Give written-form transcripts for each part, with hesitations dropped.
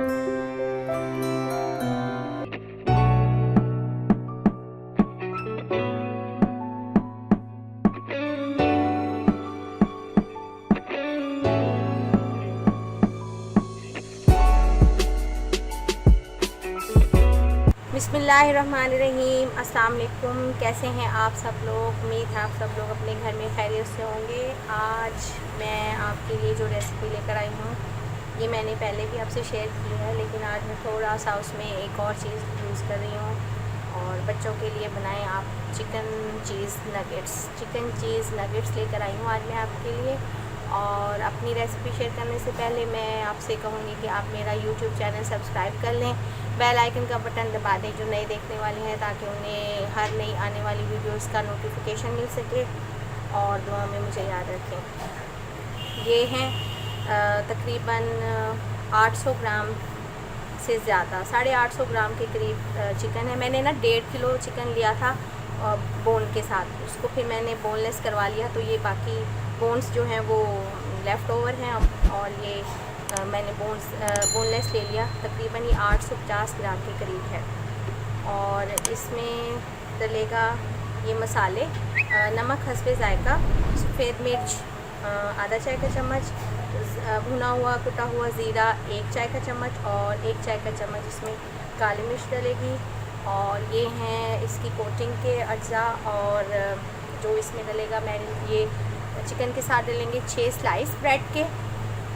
बिस्मिल्लाहिर्रहमानिर्रहीम। अस्सलाम वालेकुम। कैसे हैं आप सब लोग? उम्मीद है आप सब लोग अपने घर में खैरियत से होंगे। आज मैं आपके लिए जो रेसिपी लेकर आई हूँ ये मैंने पहले भी आपसे शेयर की है, लेकिन आज मैं थोड़ा सा उसमें एक और चीज़ यूज़ कर रही हूँ और बच्चों के लिए बनाएं आप चिकन चीज़ नगेट्स लेकर आई हूँ आज मैं आपके लिए। और अपनी रेसिपी शेयर करने से पहले मैं आपसे कहूँगी कि आप मेरा यूट्यूब चैनल सब्सक्राइब कर लें, बेल आइकन का बटन दबा दें जो नए देखने वाले हैं, ताकि उन्हें हर नई आने वाली वीडियोस का नोटिफिकेशन मिल सके। और दुआ में मुझे याद रखें। ये हैं तकरीबन 800 ग्राम से ज़्यादा, 850 ग्राम के करीब चिकन है। मैंने ना 1.5 किलो चिकन लिया था बोन के साथ, उसको फिर मैंने बोनलेस करवा लिया, तो ये बाकी बोन्स जो हैं वो लेफ़्ट ओवर हैं। और ये मैंने बोनलेस ले लिया। तकरीबन ये 850 ग्राम के करीब है। और इसमें डलेगा ये मसाले, नमक हस्बे ज़ायका, सफ़ेद मिर्च आधा चाय का चम्मच, भुना हुआ कुटा हुआ ज़ीरा 1 चाय का चम्मच, और 1 चाय का चम्मच इसमें काली मिर्च डलेगी। और ये हैं इसकी कोटिंग के अज्जा। और जो इसमें डलेगा, मैंने ये चिकन के साथ डलेंगे 6 स्लाइस ब्रेड के,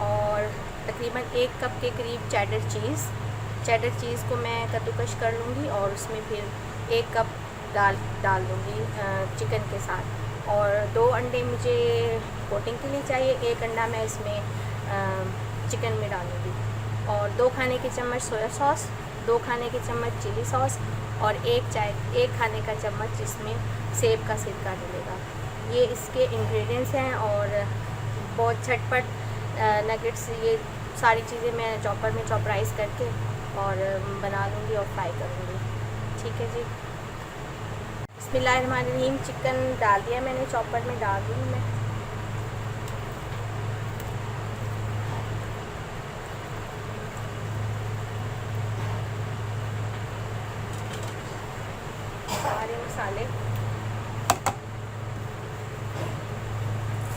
और तकरीबन 1 कप के करीब चेडर चीज़ को मैं कद्दूकश कर लूँगी और उसमें फिर 1 कप डाल दूँगी चिकन के साथ। और 2 अंडे मुझे कोटिंग के लिए चाहिए, 1 अंडा मैं इसमें चिकन में डालूँगी। और 2 खाने के चम्मच सोया सॉस, 2 खाने के चम्मच चिली सॉस, और 1 खाने का चम्मच इसमें सेब का सिरका डलेगा। ये इसके इंग्रेडिएंट्स हैं और बहुत झटपट नगेट्स। ये सारी चीज़ें मैं चॉपर में चॉपराइज़ करके और बना लूँगी और फ्राई करूँगी। ठीक है जी। बिस्मिल्लाहिर्रहमानिर्रहीम। चिकन डाल दिया मैंने, चॉपर में डाल दी मैं। सारे मसाले,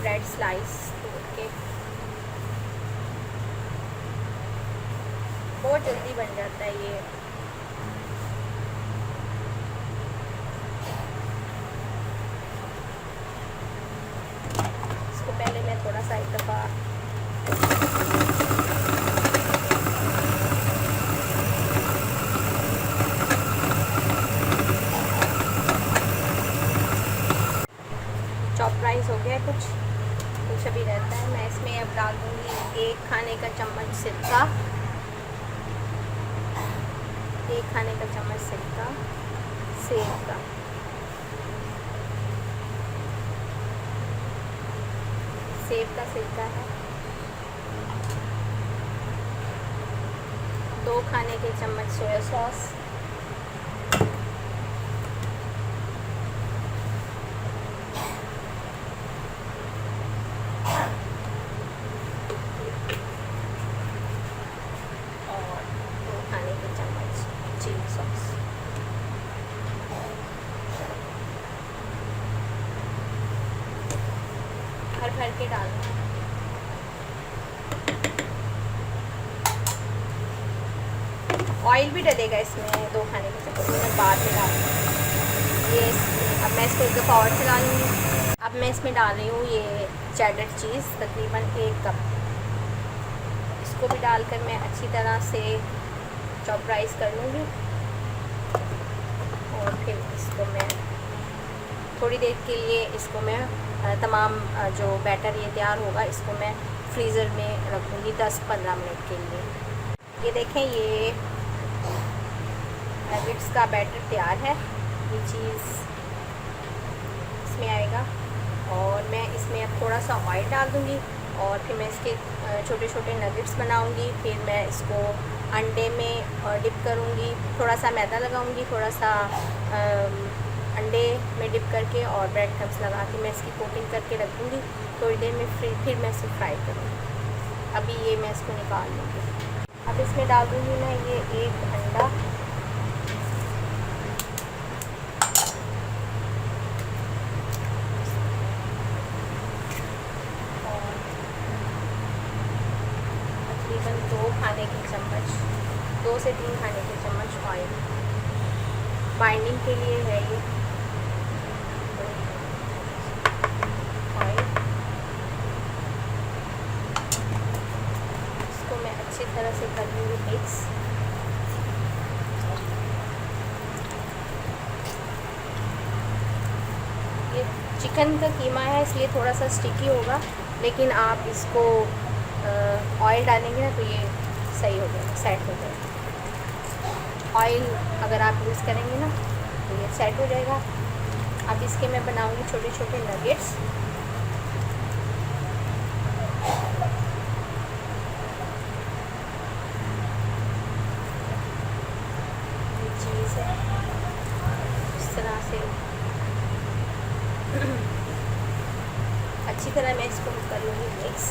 ब्रेड स्लाइस तोड़ के, बहुत जल्दी बन जाता है ये। इसको पहले मैं थोड़ा सा एक दफ़ा चॉपराइज हो गया, कुछ अभी रहता है। मैं इसमें अब डाल दूँगी 1 खाने का चम्मच सिरका, 1 खाने का चम्मच सिरका सेब का, सिरका है। 2 खाने के चम्मच सोया सॉस, और 2 खाने के चम्मच चिली सॉस। भर के डालना। ऑयल भी डलेगा इसमें 2 खाने के चम्मच, मैं बाद में डालूँगी ये। अब मैं इसको एक दफ़ा और चला लूँगी। अब मैं इसमें डाल रही हूँ ये चेडर चीज़, तकरीबन 1 कप। इसको भी डालकर मैं अच्छी तरह से चॉपराइज़ कर लूँगी और फिर इसको मैं थोड़ी देर के लिए इसको मैं तमाम जो बैटर ये तैयार होगा इसको मैं फ्रीज़र में रख दूँगी 10-15 मिनट के लिए। ये देखें, ये नगेट्स का बैटर तैयार है। ये चीज़ इसमें आएगा और मैं इसमें अब थोड़ा सा ऑयल डाल दूँगी और फिर मैं इसके छोटे छोटे नगेट्स बनाऊँगी। फिर मैं इसको अंडे में डिप करूँगी, थोड़ा सा मैदा लगाऊँगी, थोड़ा सा अंडे में डिप करके और ब्रेड क्रम्स लगा के मैं इसकी कोटिंग करके रख दूँगी। थोड़ी देर में फिर मैं इसे फ्राई करूँगी। अभी ये मैं इसको निकाल लूँगी। अब इसमें डाल दूँगी मैं ये एक अंडा। और तकरीबन 2 खाने के चम्मच, 2 से 3 खाने के चम्मच ऑयल बाइंडिंग के लिए है ये ऑयल। इसको मैं अच्छी तरह से कर लूँगी मिक्स। ये चिकन का कीमा है इसलिए थोड़ा सा स्टिकी होगा, लेकिन आप इसको ऑयल डालेंगे ना तो ये सही हो जाएगा, सेट हो जाएगा। ऑयल अगर आप यूज़ करेंगे ना तो ये सेट हो जाएगा। अब इसके मैं बनाऊंगी छोटे छोटे नगेट्स। ये चीज़ है इस तरह से अच्छी तरह मैं इसको कर लूँगी मिक्स।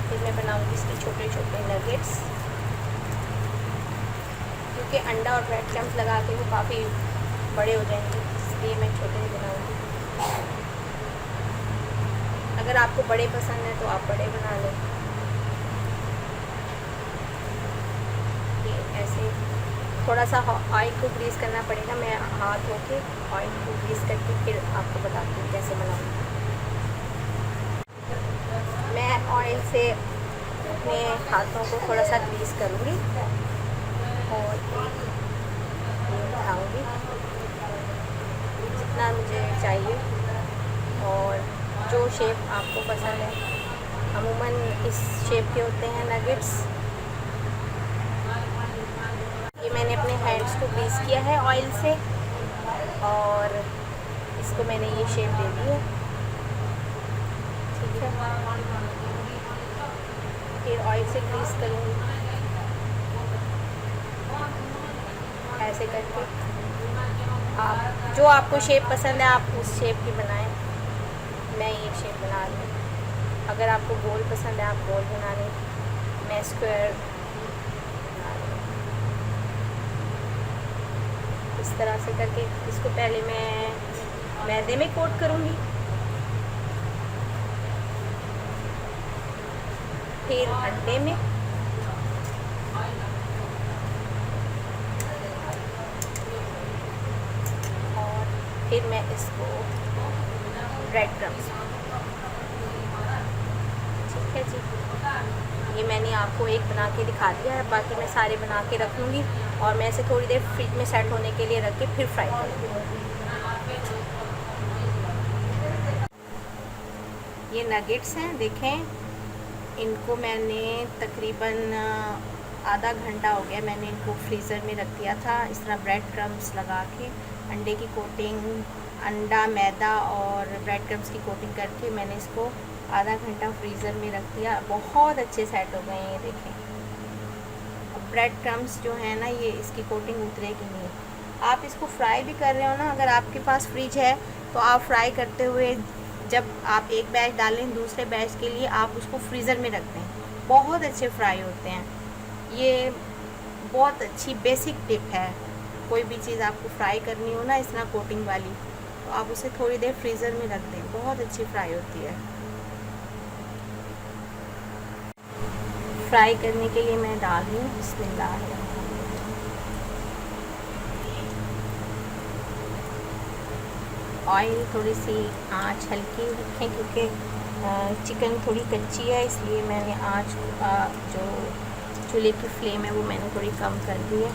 फिर मैं बनाऊँगी इसके छोटे छोटे नगेट्स, क्योंकि अंडा और ब्रेड क्रम्स लगा के वो काफ़ी बड़े हो जाएंगे, इसलिए मैं छोटे ही बनाऊँगी। अगर आपको बड़े पसंद है तो आप बड़े बना लें। ये ऐसे थोड़ा सा ऑयल को ग्रीस करना पड़ेगा। मैं हाथ धो के ऑयल को ग्रीस करके फिर आपको बताती हूँ कैसे बनाऊँगी। मैं ऑयल से अपने हाथों को थोड़ा सा ग्रीस करूँगी और ये उठाऊँगी जितना मुझे चाहिए, और जो शेप आपको पसंद है। अमूमन इस शेप के होते हैं नगेट्स। ये मैंने अपने हैंड्स को ग्रीस किया है ऑयल से और इसको मैंने ये शेप दे दी है, ठीक है। फिर ऑयल से ग्रीस करूँगी ऐसे करके। आप जो आपको शेप पसंद है आप उस शेप की बनाएं। मैं ये शेप बना रही हूँ। अगर आपको गोल पसंद है आप गोल बना लें, मैं स्क्वायर बना रही हूँ। इस तरह से करके इसको पहले मैं मैदे में कोट करूँगी, फिर अंडे में, और फिर मैं इसको ब्रेड क्रम्स, ठीक है जी। ये मैंने आपको एक बना के दिखा दिया है, बाकी मैं सारे बना के रख लूँगी और मैं इसे थोड़ी देर फ्रिज में सेट होने के लिए रख के फिर फ्राई करूँगी। ये नगेट्स हैं, देखें इनको मैंने तकरीबन आधा घंटा हो गया मैंने इनको फ्रीज़र में रख दिया था। इस तरह ब्रेड क्रम्स लगा के अंडे की कोटिंग, अंडा, मैदा और ब्रेड क्रम्स की कोटिंग करके मैंने इसको आधा घंटा फ्रीज़र में रख दिया। बहुत अच्छे सेट हो गए हैं, ये देखें। अब ब्रेड क्रम्स जो है ना, ये इसकी कोटिंग उतरेगी नहीं। आप इसको फ्राई भी कर रहे हो ना, अगर आपके पास फ्रिज है तो आप फ्राई करते हुए जब आप एक बैच डालें दूसरे बैच के लिए आप उसको फ्रीज़र में रख दें, बहुत अच्छे फ्राई होते हैं। ये बहुत अच्छी बेसिक टिप है। कोई भी चीज़ आपको फ्राई करनी हो ना इस तरह कोटिंग वाली, तो आप उसे थोड़ी देर फ्रीज़र में रख दें, बहुत अच्छी फ्राई होती है। फ्राई करने के लिए मैं डाल रही हूँ बिस्मिल्लाह। ऑयल थोड़ी सी आंच हल्की रखें क्योंकि चिकन थोड़ी कच्ची है, इसलिए मैंने आंच जो चूल्हे की फ्लेम है वो मैंने थोड़ी कम कर दी है।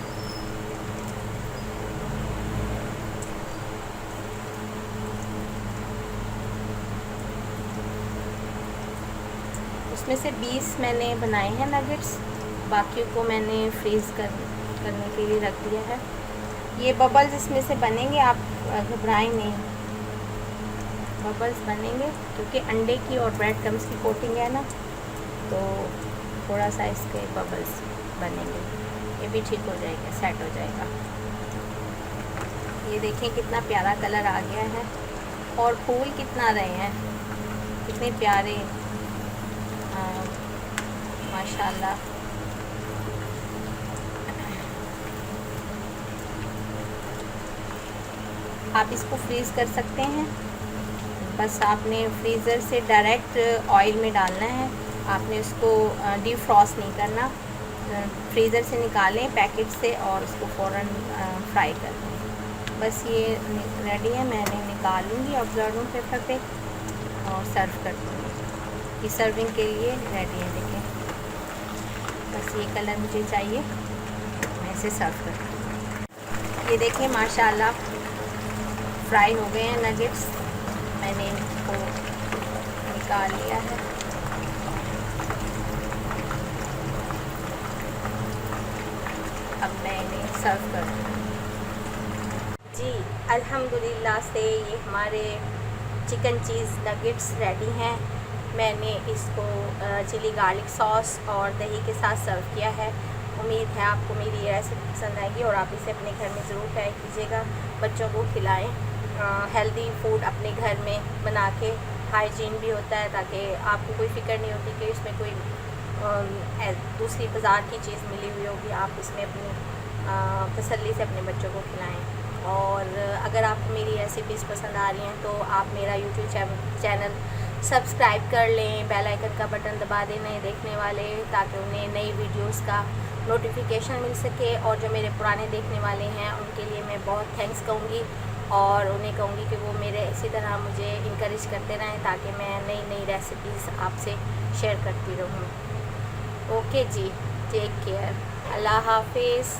उसमें से 20 मैंने बनाए हैं नगेट्स, बाकी को मैंने फ्रीज़ करने के लिए रख दिया है। ये बबल्स इसमें से बनेंगे, आप घबराएं नहीं, बबल्स बनेंगे क्योंकि अंडे की और ब्रेड क्रम्स की कोटिंग है ना, तो थोड़ा सा इसके बबल्स बनेंगे। ये भी ठीक हो जाएगा, सेट हो जाएगा। ये देखें कितना प्यारा कलर आ गया है और फूल कितना रहे हैं, कितने प्यारे, माशाल्लाह। आप इसको फ्रीज़ कर सकते हैं। बस आपने फ्रीज़र से डायरेक्ट ऑयल में डालना है, आपने उसको डीप फ्रॉस्ट नहीं करना। फ्रीज़र से निकालें पैकेट से और उसको फ़ौरन फ्राई कर दें। बस ये रेडी है, मैंने निकाल लूँगी ऑब्जर्विंग पेपर पे और सर्व कर दूँगी। ये सर्विंग के लिए रेडी है। देखें, बस ये कलर मुझे चाहिए, मैं इसे सर्व कर दूँगी। ये देखें माशाल्लाह फ्राई हो गए हैं नगेट्स, मैंने इनको निकाल लिया है। अब मैं इन्हें सर्व कर दूँगी। जी अल्हम्दुलिल्लाह से ये हमारे चिकन चीज़ नगेट्स रेडी हैं। मैंने इसको चिली गार्लिक सॉस और दही के साथ सर्व किया है। उम्मीद है आपको मेरी ये रेसिपी पसंद आएगी और आप इसे अपने घर में ज़रूर ट्राई कीजिएगा, बच्चों को खिलाएं। हेल्दी फूड अपने घर में बना के, हाइजीन भी होता है, ताकि आपको कोई फ़िक्र नहीं होती कि इसमें कोई दूसरी बाज़ार की चीज़ मिली हुई होगी। आप इसमें अपनी तसल्ली से अपने बच्चों को खिलाएं। और अगर आपको मेरी रेसिपीज़ पसंद आ रही हैं तो आप मेरा यूट्यूब चैनल सब्सक्राइब कर लें, बेल आइकन का बटन दबा दें नए देखने वाले, ताकि उन्हें नई वीडियोस का नोटिफिकेशन मिल सके। और जो मेरे पुराने देखने वाले हैं उनके लिए मैं बहुत थैंक्स कहूँगी और उन्हें कहूँगी कि वो मेरे इसी तरह मुझे इनकरेज करते रहें, ताकि मैं नई नई रेसिपीज़ आपसे शेयर करती रहूँ। ओके जी, टेक केयर, अल्लाह हाफिज़।